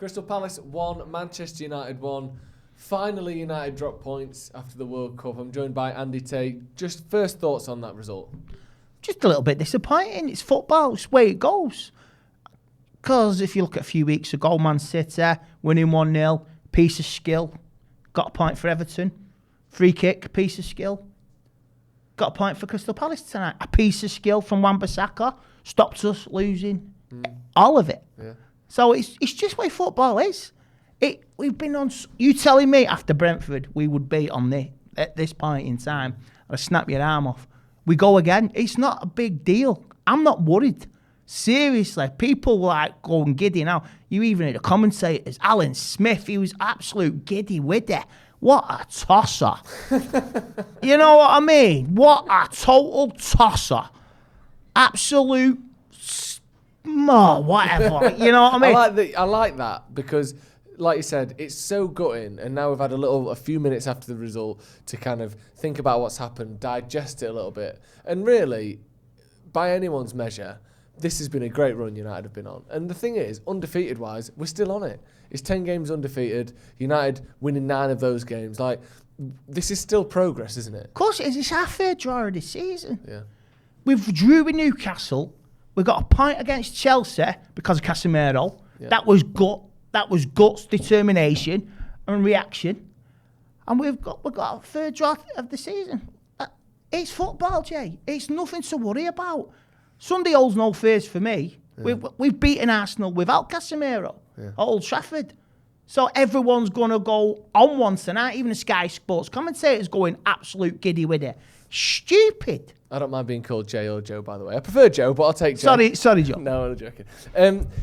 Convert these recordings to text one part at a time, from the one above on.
Crystal Palace 1, Manchester United 1. Finally, United dropped points after the World Cup. I'm joined by Andy Tate. Just first thoughts on that result? Just a little bit disappointing. It's football. It's the way it goes. Because if you look at a few weeks ago, Man City winning 1-0, piece of skill. Got a point for Everton. Free kick, piece of skill. Got a point for Crystal Palace tonight. A piece of skill from Wan-Bissaka. Stopped us losing. All of it. Yeah. So it's just the way football is. We've been on... You telling me after Brentford we would be on at this point in time, I'd snap your arm off. We go again. It's not a big deal. I'm not worried. Seriously. People like going giddy now. You even hear the commentators. Alan Smith, he was absolute giddy with it. What a tosser. You know what I mean? What a total tosser. Absolute... whatever. You know what I mean? I like that because... Like you said, it's so gutting, and now we've had a few minutes after the result to kind of think about what's happened, digest it a little bit. And really, by anyone's measure, this has been a great run United have been on. And the thing is, undefeated-wise, we're still on it. It's 10 games undefeated, United winning 9 of those games. Like, this is still progress, isn't it? Of course it is. It's our third draw of this season. Yeah. We've drew with Newcastle. We got a point against Chelsea because of Casemiro. Yeah. That was guts, determination, and reaction. And we've got a third draw of the season. It's football, Jay. It's nothing to worry about. Sunday holds no fears for me. Yeah. We've beaten Arsenal without Casemiro at Old Trafford. So everyone's going to go on one tonight. Even the Sky Sports commentators going absolute giddy with it. Stupid. I don't mind being called Jay or Joe, by the way. I prefer Joe, but I'll take Joe. Sorry, Joe. No, I'm joking.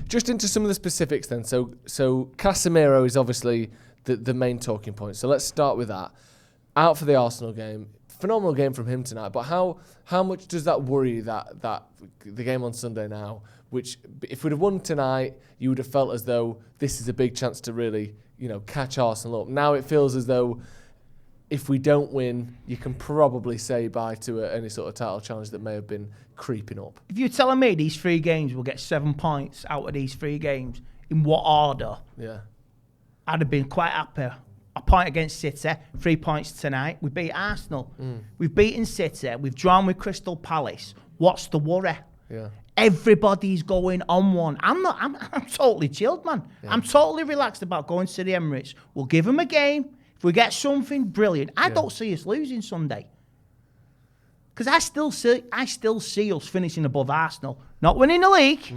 Just into some of the specifics then. So Casemiro is obviously the main talking point. So let's start with that. Out for the Arsenal game. Phenomenal game from him tonight. But how much does that worry you, that the game on Sunday now, which if we'd have won tonight, you would have felt as though this is a big chance to really, catch Arsenal up. Now it feels as though if we don't win, you can probably say bye to any sort of title challenge that may have been creeping up. If you're telling me these 3 games will get 7 points out of these 3 games, in what order? Yeah, I'd have been quite happy. A point against City, 3 points tonight. We beat Arsenal. We've beaten City. We've drawn with Crystal Palace. What's the worry? Yeah. Everybody's going on one. I'm totally chilled, man. Yeah. I'm totally relaxed about going to the Emirates. We'll give them a game. If we get something brilliant, I don't see us losing Sunday. Because I still see us finishing above Arsenal. Not winning the league.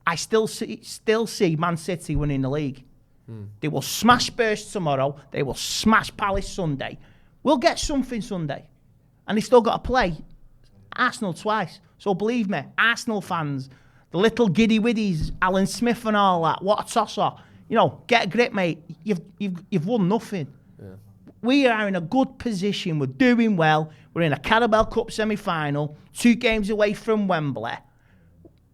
I still see Man City winning the league. They will smash Spurs tomorrow. They will smash Palace Sunday. We'll get something Sunday. And they still got to play Arsenal twice. So believe me, Arsenal fans, the little giddy widdies, Alan Smith and all that, what a tosser. Get a grip, mate. You've won nothing. Yeah. We are in a good position. We're doing well. We're in a Carabao Cup semi-final, 2 games away from Wembley.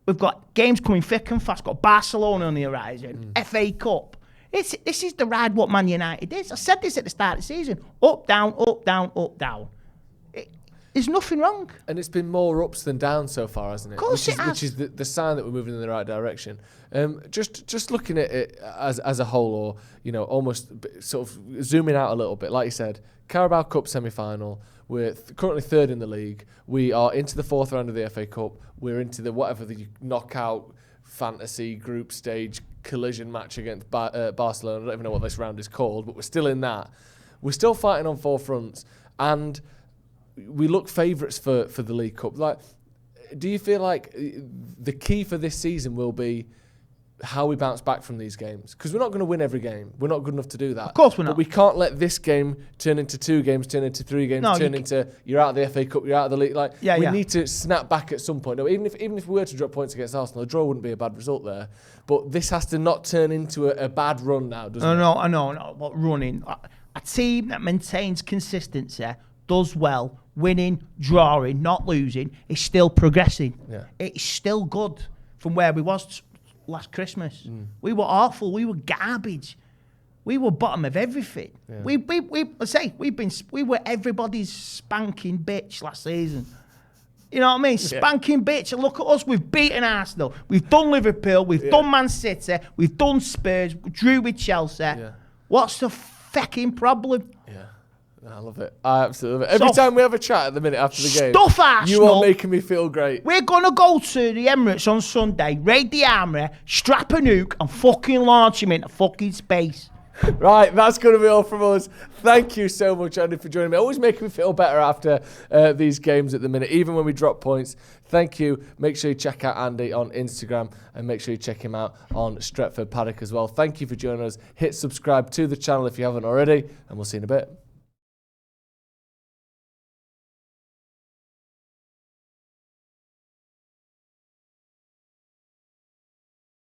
We've got games coming thick and fast. Got Barcelona on the horizon, FA Cup. This is the ride what Man United is. I said this at the start of the season. Up, down, up, down, up, down. There's nothing wrong. And it's been more ups than downs so far, hasn't it? Of course it has. Which is the sign that we're moving in the right direction. Just looking at it as a whole, or almost sort of zooming out a little bit. Like you said, Carabao Cup semi-final. We're currently 3rd in the league. We are into the 4th round of the FA Cup. We're into the knockout fantasy group stage collision match against Barcelona. I don't even know what this round is called, but we're still in that. We're still fighting on 4 fronts, and we look favourites for the League Cup. Like, do you feel like the key for this season will be how we bounce back from these games? Because we're not going to win every game. We're not good enough to do that. Of course we're not. But we can't let this game turn into 2 games, turn into 3 games, turn into you're out of the FA Cup, you're out of the league. We need to snap back at some point. No, even if we were to drop points against Arsenal, a draw wouldn't be a bad result there. But this has to not turn into a bad run now, doesn't it? No. What running? A team that maintains consistency, does well, winning, drawing, not losing, is still progressing. Yeah. It's still good from where we was last Christmas. We were awful. We were garbage. We were bottom of everything. Yeah. We were everybody's spanking bitch last season. You know what I mean? Spanking bitch. And look at us. We've beaten Arsenal. We've done Liverpool. We've done Man City. We've done Spurs. Drew with Chelsea. Yeah. What's the fucking problem? Yeah. I love it. I absolutely love it. Every time we have a chat at the minute after the game, stuff Arsenal. You are making me feel great. We're going to go to the Emirates on Sunday, raid the armory, strap a nuke, and fucking launch him into fucking space. Right, that's going to be all from us. Thank you so much, Andy, for joining me. Always making me feel better after these games at the minute, even when we drop points. Thank you. Make sure you check out Andy on Instagram and make sure you check him out on Stretford Paddock as well. Thank you for joining us. Hit subscribe to the channel if you haven't already, and we'll see you in a bit.